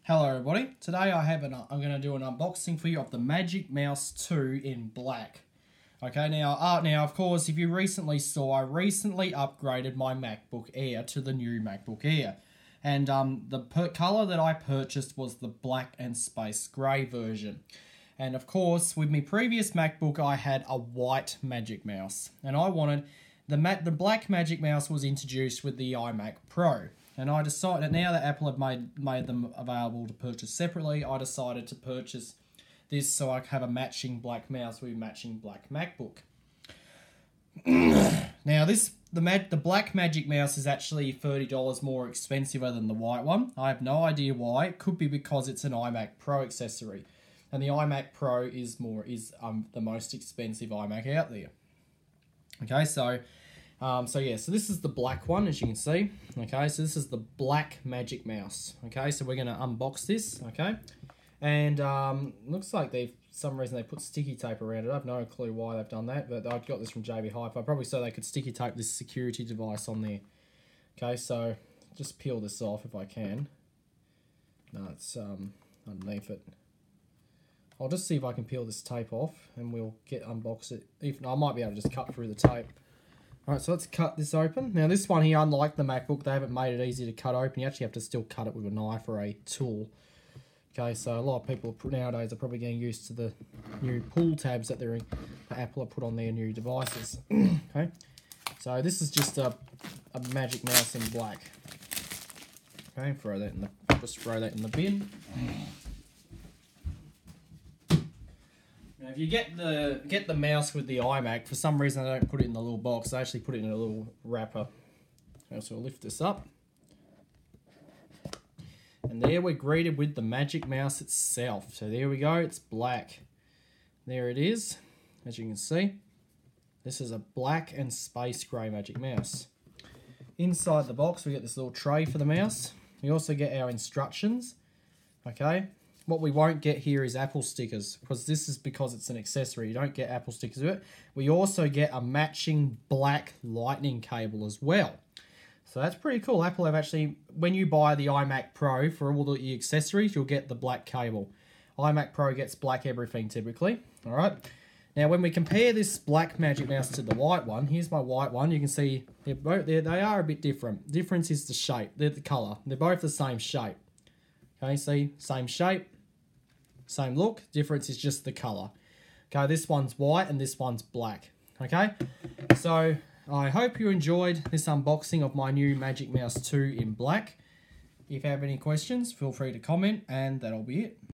Hello everybody, today I'm going to do an unboxing for you of the Magic Mouse 2 in black. Okay, now of course, if you recently saw, I recently upgraded my MacBook Air to the new MacBook Air. And the colour that I purchased was the black and space grey version. And of course, with my previous MacBook, I had a white Magic Mouse. And I wanted, the black Magic Mouse was introduced with the iMac Pro. And I decided, now that Apple have made them available to purchase separately, I decided to purchase this so I have a matching black mouse with a matching black MacBook. Now the black Magic Mouse is actually $30 more expensive than the white one. I have no idea why. It could be because it's an iMac Pro accessory. And the iMac Pro is the most expensive iMac out there. Okay, so this is the black one, as you can see. Okay, so this is the black Magic Mouse. Okay, so we're going to unbox this. Okay, and looks like some reason they put sticky tape around it. I have no clue why they've done that, but I got this from JB Hi-Fi, probably so they could sticky tape this security device on there. Okay, so just peel this off if I can. No, it's underneath it. I'll just see if I can peel this tape off, and we'll unbox it. I might be able to just cut through the tape. Alright, so let's cut this open. Now this one here, unlike the MacBook, they haven't made it easy to cut open. You actually have to still cut it with a knife or a tool. Okay, so a lot of people nowadays are probably getting used to the new pull tabs that Apple have put on their new devices. Okay, so this is just a Magic Mouse in black. Okay, just throw that in the bin. Now, if you get the mouse with the iMac, for some reason I don't put it in the little box. I actually put it in a little wrapper. So I'll lift this up. And there we're greeted with the Magic Mouse itself. So there we go, it's black. There it is, as you can see. This is a black and space grey Magic Mouse. Inside the box we get this little tray for the mouse. We also get our instructions. Okay. What we won't get here is Apple stickers, because it's an accessory. You don't get Apple stickers with it. We also get a matching black lightning cable as well. So that's pretty cool. Apple have actually, when you buy the iMac Pro for all the accessories, you'll get the black cable. iMac Pro gets black everything typically. All right. Now when we compare this black Magic Mouse to the white one, here's my white one. You can see they are a bit different. Difference is the shape. They're the color. They're both the same shape. Okay, see, same shape. Same look, difference is just the colour. Okay, this one's white and this one's black. Okay, so I hope you enjoyed this unboxing of my new Magic Mouse 2 in black. If you have any questions, feel free to comment, and that'll be it.